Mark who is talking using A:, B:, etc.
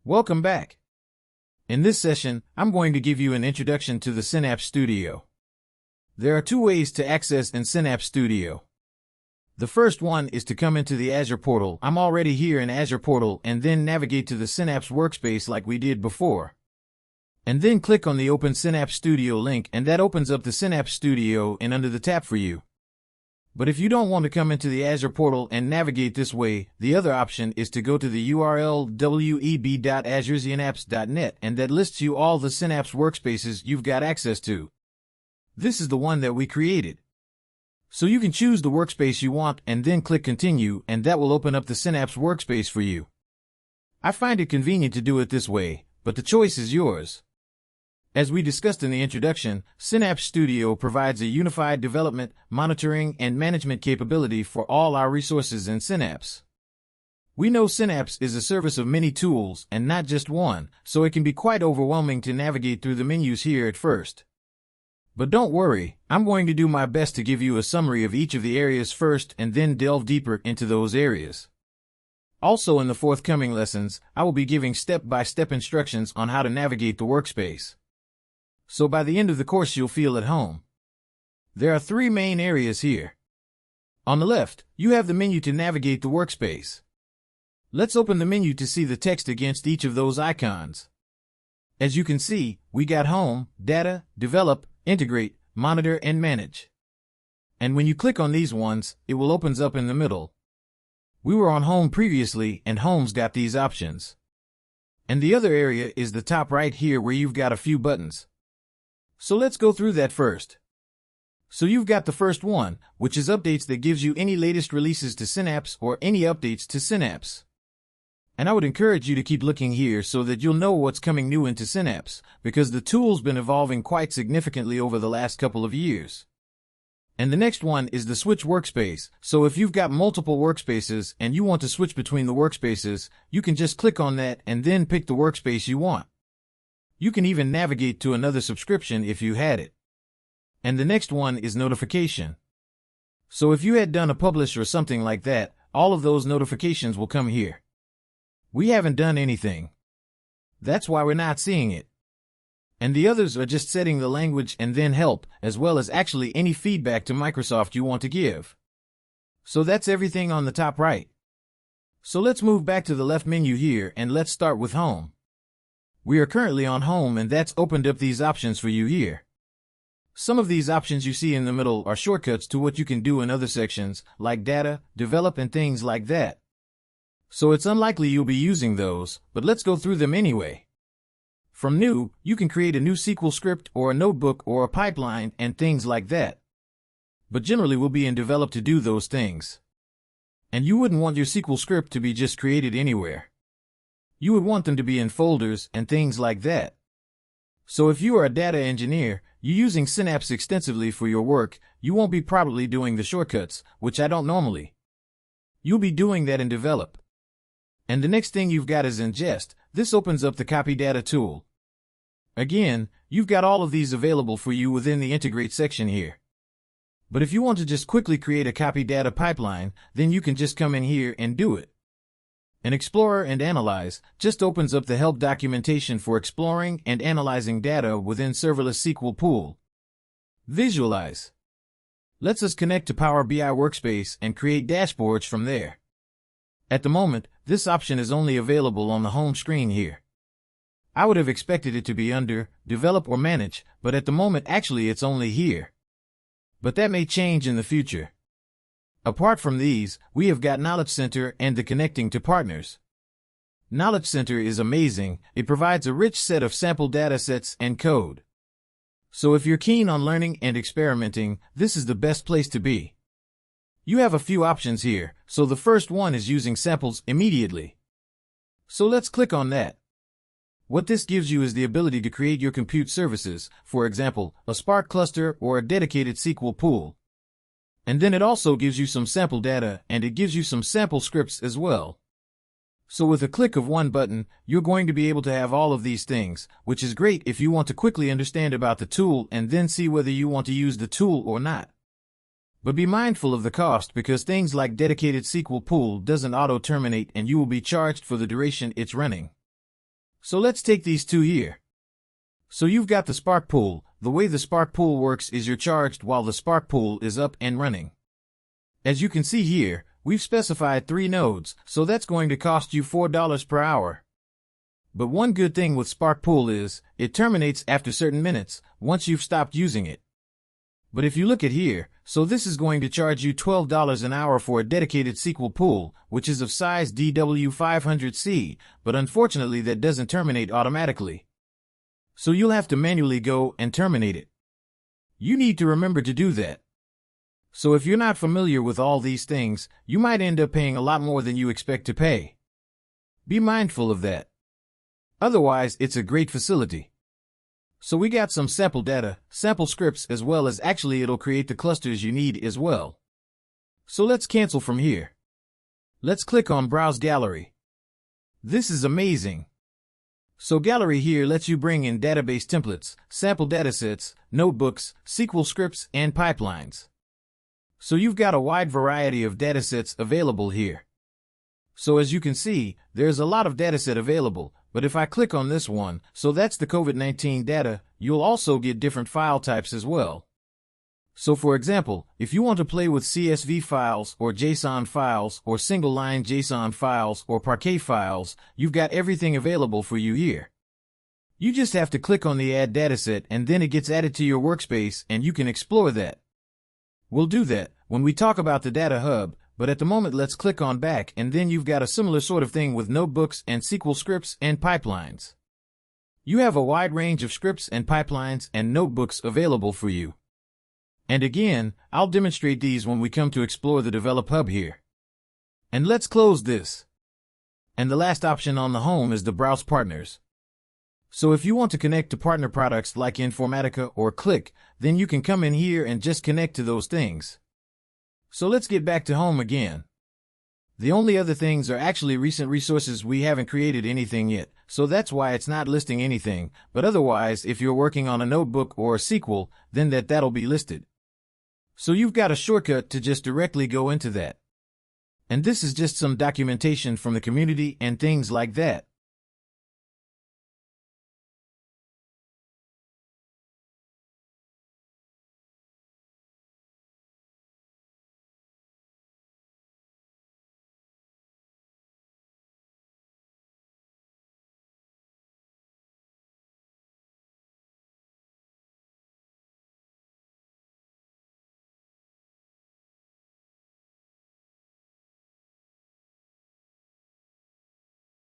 A: Welcome back. In this session, I'm going to give you an introduction to the Synapse Studio. There are two ways to access in Synapse Studio. The first one is to come into the Azure portal. I'm already here in Azure portal, and then navigate to the Synapse workspace like we did before. And then click on the Open Synapse Studio link, and that opens up the Synapse Studio and under the tab for you. But if you don't want to come into the Azure portal and navigate this way, the other option is to go to the URL web.azuresynapse.net, and that lists you all the Synapse workspaces you've got access to. This is the one that we created. So you can choose the workspace you want and then click Continue, and that will open up the Synapse workspace for you. I find it convenient to do it this way, but the choice is yours. As we discussed in the introduction, Synapse Studio provides a unified development, monitoring, and management capability for all our resources in Synapse. We know Synapse is a service of many tools and not just one, so it can be quite overwhelming to navigate through the menus here at first. But don't worry, I'm going to do my best to give you a summary of each of the areas first and then delve deeper into those areas. Also in the forthcoming lessons, I will be giving step-by-step instructions on how to navigate the workspace. So by the end of the course you'll feel at home. There are three main areas here. On the left, you have the menu to navigate the workspace. Let's open the menu to see the text against each of those icons. As you can see, we got Home, Data, Develop, Integrate, Monitor, and Manage. And when you click on these ones, it will open up in the middle. We were on Home previously, and Home's got these options. And the other area is the top right here where you've got a few buttons. So let's go through that first. So you've got the first one, which is Updates, that gives you any latest releases to Synapse or any updates to Synapse. And I would encourage you to keep looking here so that you'll know what's coming new into Synapse, because the tool's been evolving quite significantly over the last couple of years. And the next one is the Switch Workspace, so if you've got multiple workspaces and you want to switch between the workspaces, you can just click on that and then pick the workspace you want. You can even navigate to another subscription if you had it. And the next one is Notification. So if you had done a publish or something like that, all of those notifications will come here. We haven't done anything. That's why we're not seeing it. And the others are just setting the language and then help, as well as actually any feedback to Microsoft you want to give. So that's everything on the top right. So let's move back to the left menu here and let's start with Home. We are currently on Home, and that's opened up these options for you here. Some of these options you see in the middle are shortcuts to what you can do in other sections, like Data, Develop, and things like that. So it's unlikely you'll be using those, but let's go through them anyway. From New, you can create a new SQL script or a notebook or a pipeline and things like that. But generally we'll be in Develop to do those things. And you wouldn't want your SQL script to be just created anywhere. You would want them to be in folders and things like that. So if you are a data engineer, you're using Synapse extensively for your work, you won't be probably doing the shortcuts, which I don't normally. You'll be doing that in Develop. And the next thing you've got is Ingest. This opens up the Copy Data tool. Again, you've got all of these available for you within the Integrate section here. But if you want to just quickly create a Copy Data pipeline, then you can just come in here and do it. And Explorer and Analyze just opens up the help documentation for exploring and analyzing data within Serverless SQL Pool. Visualize lets us connect to Power BI Workspace and create dashboards from there. At the moment, this option is only available on the home screen here. I would have expected it to be under Develop or Manage, but at the moment actually it's only here. But that may change in the future. Apart from these, we have got Knowledge Center and the Connecting to Partners. Knowledge Center is amazing. It provides a rich set of sample data sets and code. So if you're keen on learning and experimenting, this is the best place to be. You have a few options here, so the first one is using samples immediately. So let's click on that. What this gives you is the ability to create your compute services, for example, a Spark cluster or a dedicated SQL pool. And then it also gives you some sample data, and it gives you some sample scripts as well. So with a click of one button, you're going to be able to have all of these things, which is great if you want to quickly understand about the tool and then see whether you want to use the tool or not. But be mindful of the cost, because things like dedicated SQL pool doesn't auto-terminate and you will be charged for the duration it's running. So let's take these two here. So you've got the Spark Pool. The way the Spark Pool works is you're charged while the Spark Pool is up and running. As you can see here, we've specified 3 nodes, so that's going to cost you $4 per hour. But one good thing with Spark Pool is, it terminates after certain minutes, once you've stopped using it. But if you look at here, so this is going to charge you $12 an hour for a dedicated SQL pool, which is of size DW500C, but unfortunately that doesn't terminate automatically. So you'll have to manually go and terminate it. You need to remember to do that. So if you're not familiar with all these things, you might end up paying a lot more than you expect to pay. Be mindful of that. Otherwise, it's a great facility. So we got some sample data, sample scripts, as well as actually it'll create the clusters you need as well. So let's cancel from here. Let's click on Browse Gallery. This is amazing. So Gallery here lets you bring in database templates, sample datasets, notebooks, SQL scripts, and pipelines. So you've got a wide variety of datasets available here. So as you can see, there's a lot of dataset available, but if I click on this one, so that's the COVID-19 data, you'll also get different file types as well. So for example, if you want to play with CSV files or JSON files or single-line JSON files or Parquet files, you've got everything available for you here. You just have to click on the Add Dataset and then it gets added to your workspace and you can explore that. We'll do that when we talk about the Data Hub, but at the moment let's click on Back and then you've got a similar sort of thing with notebooks and SQL scripts and pipelines. You have a wide range of scripts and pipelines and notebooks available for you. And again, I'll demonstrate these when we come to explore the Develop Hub here. And let's close this. And the last option on the home is the Browse Partners. So if you want to connect to partner products like Informatica or Click, then you can come in here and just connect to those things. So let's get back to home again. The only other things are actually recent resources. We haven't created anything yet, so that's why it's not listing anything, but otherwise if you're working on a notebook or a SQL, then that'll be listed. So you've got a shortcut to just directly go into that. And this is just some documentation from the community and things like that.